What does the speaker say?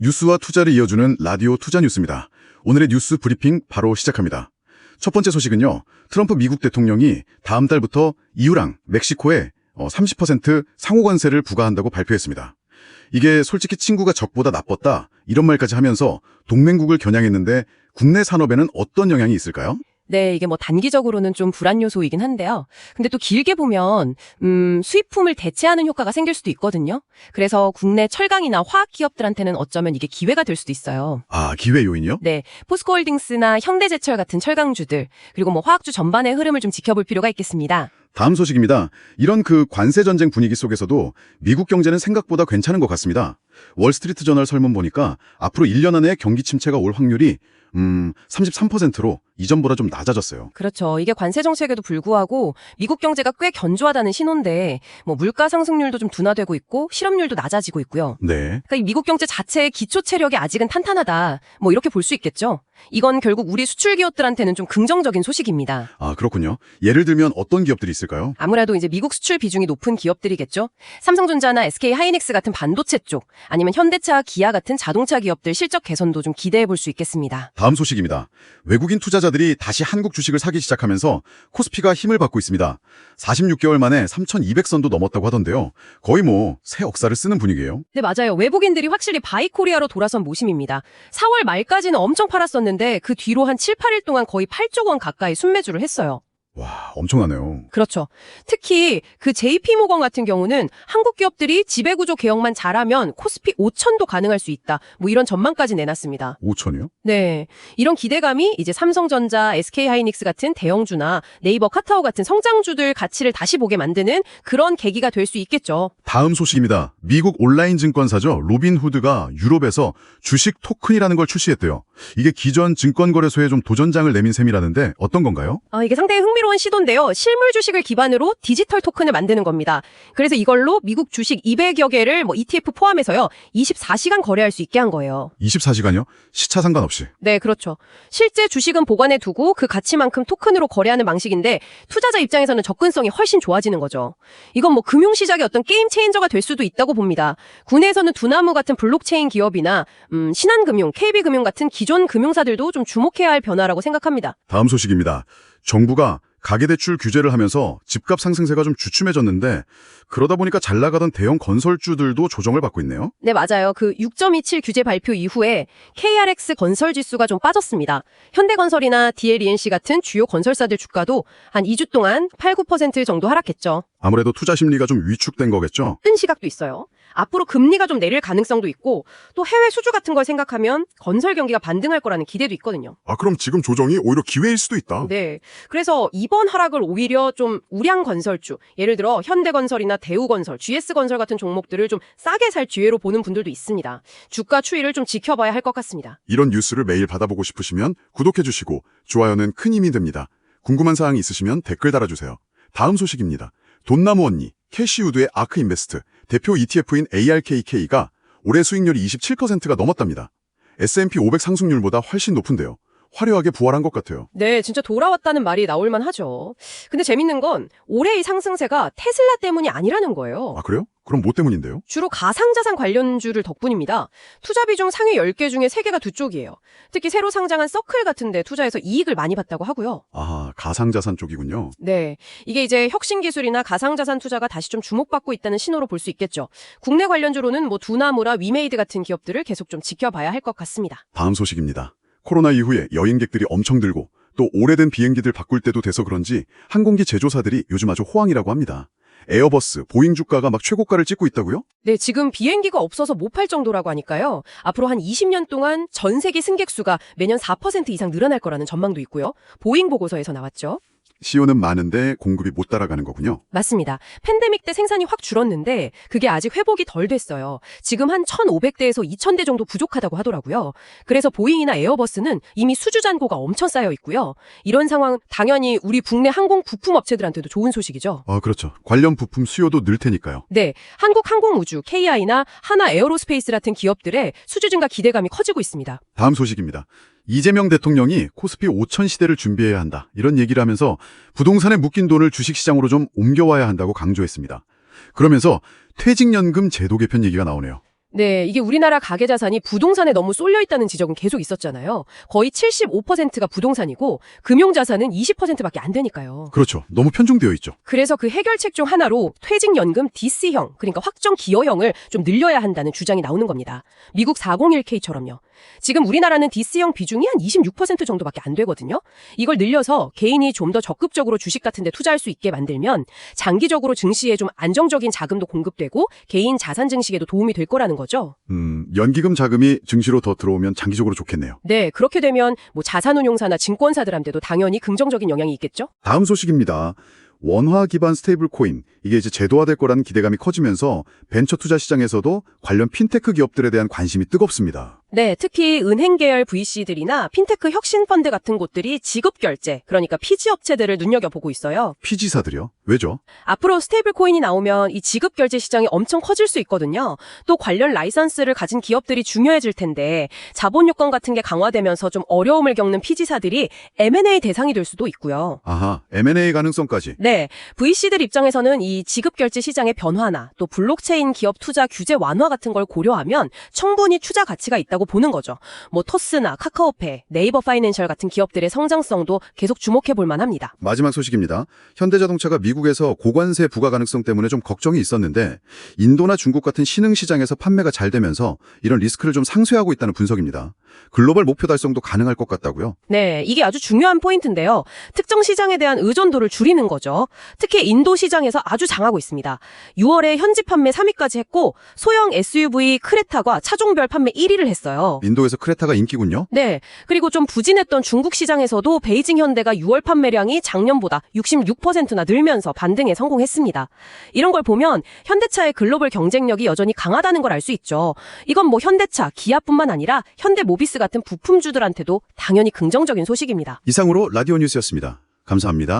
뉴스와 투자를 이어주는 라디오 투자 뉴스입니다. 오늘의 뉴스 브리핑 바로 시작합니다. 첫 번째 소식은요. 트럼프 미국 대통령이 다음 달부터 EU랑 멕시코에 30% 상호 관세를 부과한다고 발표했습니다. 이게 솔직히 친구가 적보다 나빴다 이런 말까지 하면서 동맹국을 겨냥했는데 국내 산업에는 어떤 영향이 있을까요? 네, 이게 뭐 단기적으로는 좀 불안 요소이긴 한데요. 근데 또 길게 보면 수입품을 대체하는 효과가 생길 수도 있거든요. 그래서 국내 철강이나 화학 기업들한테는 어쩌면 이게 기회가 될 수도 있어요. 아, 기회 요인이요? 네, 포스코홀딩스나 현대제철 같은 철강주들, 그리고 뭐 화학주 전반의 흐름을 좀 지켜볼 필요가 있겠습니다. 다음 소식입니다. 이런 관세 전쟁 분위기 속에서도 미국 경제는 생각보다 괜찮은 것 같습니다. 월스트리트 저널 설문 보니까 앞으로 1년 안에 경기 침체가 올 확률이 33%로 이전보다 좀 낮아졌어요. 그렇죠. 이게 관세 정책에도 불구하고 미국 경제가 꽤 견조하다는 신호인데 뭐 물가 상승률도 좀 둔화되고 있고 실업률도 낮아지고 있고요. 네. 그러니까 이 미국 경제 자체의 기초 체력이 아직은 탄탄하다. 뭐 이렇게 볼 수 있겠죠. 이건 결국 우리 수출 기업들한테는 좀 긍정적인 소식입니다. 아, 그렇군요. 예를 들면 어떤 기업들이 있을까요? 아무래도 이제 미국 수출 비중이 높은 기업들이겠죠. 삼성전자나 SK 하이닉스 같은 반도체 쪽, 아니면 현대차, 기아 같은 자동차 기업들 실적 개선도 좀 기대해 볼 수 있겠습니다. 다음 소식입니다. 외국인 투자자들이 다시 한국 주식을 사기 시작하면서 코스피가 힘을 받고 있습니다. 46개월 만에 3,200선도 넘었다고 하던데요. 거의 새 억사를 쓰는 분위기예요. 네, 맞아요. 외국인들이 확실히 바이코리아로 돌아선 모심입니다. 4월 말까지는 엄청 팔았었는데 그 뒤로 한 7, 8일 동안 거의 8조 원 가까이 순매주를 했어요. 와, 엄청나네요. 그렇죠. 특히 그 JP모건 같은 경우는 한국 기업들이 지배구조 개혁만 잘하면 코스피 5천도 가능할 수 있다. 뭐 이런 전망까지 내놨습니다. 5천이요? 네. 이런 기대감이 이제 삼성전자, SK하이닉스 같은 대형주나 네이버, 카카오 같은 성장주들 가치를 다시 보게 만드는 그런 계기가 될 수 있겠죠. 다음 소식입니다. 미국 온라인 증권사죠. 로빈후드가 유럽에서 주식 토큰이라는 걸 출시했대요. 이게 기존 증권거래소에 좀 도전장을 내민 셈이라는데 어떤 건가요? 이게 상당히 흥미로운 시도인데요. 실물 주식을 기반으로 디지털 토큰을 만드는 겁니다. 그래서 이걸로 미국 주식 200여 개를 ETF 포함해서요. 24시간 거래할 수 있게 한 거예요. 24시간이요? 시차 상관없이. 네, 그렇죠. 실제 주식은 보관해 두고 그 가치만큼 토큰으로 거래하는 방식인데 투자자 입장에서는 접근성이 훨씬 좋아지는 거죠. 이건 금융시장의 어떤 게임 체인저가 될 수도 있다고 봅니다. 국내에서는 두나무 같은 블록체인 기업이나 신한금융, KB금융 같은 기존 금융사들도 좀 주목해야 할 변화라고 생각합니다. 다음 소식입니다. 정부가 가계대출 규제를 하면서 집값 상승세가 좀 주춤해졌는데 그러다 보니까 잘 나가던 대형 건설주들도 조정을 받고 있네요. 네, 맞아요. 그 6.27 규제 발표 이후에 KRX 건설 지수가 좀 빠졌습니다. 현대건설이나 DLENC 같은 주요 건설사들 주가도 한 2주 동안 8, 9% 정도 하락했죠. 아무래도 투자 심리가 좀 위축된 거겠죠? 뜬 시각도 있어요. 앞으로 금리가 좀 내릴 가능성도 있고 또 해외 수주 같은 걸 생각하면 건설 경기가 반등할 거라는 기대도 있거든요. 아, 그럼 지금 조정이 오히려 기회일 수도 있다. 네. 그래서 이번 하락을 오히려 좀 우량 건설주, 예를 들어 현대건설이나 대우건설, GS건설 같은 종목들을 좀 싸게 살 기회로 보는 분들도 있습니다. 주가 추이를 좀 지켜봐야 할 것 같습니다. 이런 뉴스를 매일 받아보고 싶으시면 구독해주시고 좋아요는 큰 힘이 됩니다. 궁금한 사항이 있으시면 댓글 달아주세요. 다음 소식입니다. 돈나무 언니, 캐시우드의 아크인베스트, 대표 ETF인 ARKK가 올해 수익률이 27%가 넘었답니다. S&P 500 상승률보다 훨씬 높은데요. 화려하게 부활한 것 같아요. 네, 진짜 돌아왔다는 말이 나올만 하죠. 근데 재밌는 건 올해의 상승세가 테슬라 때문이 아니라는 거예요. 아, 그래요? 그럼 뭐 때문인데요? 주로 가상자산 관련주를 덕분입니다. 투자 비중 상위 10개 중에 3개가 두 쪽이에요. 특히 새로 상장한 서클 같은 데 투자해서 이익을 많이 봤다고 하고요. 아, 가상자산 쪽이군요. 네, 이게 이제 혁신기술이나 가상자산 투자가 다시 좀 주목받고 있다는 신호로 볼 수 있겠죠. 국내 관련주로는 두나무나 위메이드 같은 기업들을 계속 좀 지켜봐야 할 것 같습니다. 다음 소식입니다. 코로나 이후에 여행객들이 엄청 늘고 또 오래된 비행기들 바꿀 때도 돼서 그런지 항공기 제조사들이 요즘 아주 호황이라고 합니다. 에어버스, 보잉 주가가 막 최고가를 찍고 있다고요? 네, 지금 비행기가 없어서 못 팔 정도라고 하니까요. 앞으로 한 20년 동안 전 세계 승객 수가 매년 4% 이상 늘어날 거라는 전망도 있고요. 보잉 보고서에서 나왔죠. CEO는 많은데 공급이 못 따라가는 거군요. 맞습니다. 팬데믹 때 생산이 확 줄었는데 그게 아직 회복이 덜 됐어요. 지금 한 1,500대에서 2,000대 정도 부족하다고 하더라고요. 그래서 보잉이나 에어버스는 이미 수주 잔고가 엄청 쌓여 있고요. 이런 상황 당연히 우리 국내 항공 부품 업체들한테도 좋은 소식이죠. 그렇죠. 관련 부품 수요도 늘 테니까요. 네, 한국항공우주, KI나 하나에어로스페이스 같은 기업들의 수주 증가 기대감이 커지고 있습니다. 다음 소식입니다. 이재명 대통령이 코스피 5천 시대를 준비해야 한다. 이런 얘기를 하면서 부동산에 묶인 돈을 주식시장으로 좀 옮겨와야 한다고 강조했습니다. 그러면서 퇴직연금 제도 개편 얘기가 나오네요. 네, 이게 우리나라 가계자산이 부동산에 너무 쏠려 있다는 지적은 계속 있었잖아요. 거의 75%가 부동산이고 금융자산은 20%밖에 안 되니까요. 그렇죠. 너무 편중되어 있죠. 그래서 그 해결책 중 하나로 퇴직연금 DC형, 그러니까 확정 기여형을 좀 늘려야 한다는 주장이 나오는 겁니다. 미국 401k처럼요. 지금 우리나라는 DC형 비중이 한 26% 정도밖에 안 되거든요. 이걸 늘려서 개인이 좀 더 적극적으로 주식 같은 데 투자할 수 있게 만들면 장기적으로 증시에 좀 안정적인 자금도 공급되고 개인 자산 증식에도 도움이 될 거라는 거죠. 연기금 자금이 증시로 더 들어오면 장기적으로 좋겠네요. 네, 그렇게 되면 뭐 자산운용사나 증권사들한테도 당연히 긍정적인 영향이 있겠죠? 다음 소식입니다. 원화 기반 스테이블 코인, 이게 이제 제도화될 거라는 기대감이 커지면서 벤처 투자 시장에서도 관련 핀테크 기업들에 대한 관심이 뜨겁습니다. 네, 특히 은행 계열 VC들이나 핀테크 혁신 펀드 같은 곳들이 지급 결제, 그러니까 피지 업체들을 눈여겨보고 있어요. 피지사들이요? 왜죠? 앞으로 스테이블 코인이 나오면 이 지급 결제 시장이 엄청 커질 수 있거든요. 또 관련 라이선스를 가진 기업들이 중요해질 텐데 자본 요건 같은 게 강화되면서 좀 어려움을 겪는 피지사들이 M&A 대상이 될 수도 있고요. 아하, M&A 가능성까지. 네, VC들 입장에서는 이 지급 결제 시장의 변화나 또 블록체인 기업 투자 규제 완화 같은 걸 고려하면 충분히 투자 가치가 있다고 보는 거죠. 뭐 토스나 카카오페이, 네이버 파이낸셜 같은 기업들의 성장성도 계속 주목해 볼 만합니다. 마지막 소식입니다. 현대자동차가 미국에서 고관세 부과 가능성 때문에 좀 걱정이 있었는데 인도나 중국 같은 신흥 시장에서 판매가 잘 되면서 이런 리스크를 좀 상쇄하고 있다는 분석입니다. 글로벌 목표 달성도 가능할 것 같다고요? 네, 이게 아주 중요한 포인트인데요. 특정 시장에 대한 의존도를 줄이는 거죠. 특히 인도 시장에서 아주 장하고 있습니다. 6월에 현지 판매 3위까지 했고 소형 SUV 크레타가 차종별 판매 1위를 했어요. 인도에서 크레타가 인기군요. 네, 그리고 좀 부진했던 중국 시장에서도 베이징 현대가 6월 판매량이 작년보다 66%나 늘면서 반등에 성공했습니다. 이런 걸 보면 현대차의 글로벌 경쟁력이 여전히 강하다는 걸 알 수 있죠. 이건 뭐 현대차, 기아뿐만 아니라 현대모비스 같은 부품주들한테도 당연히 긍정적인 소식입니다. 이상으로 라디오 뉴스였습니다. 감사합니다.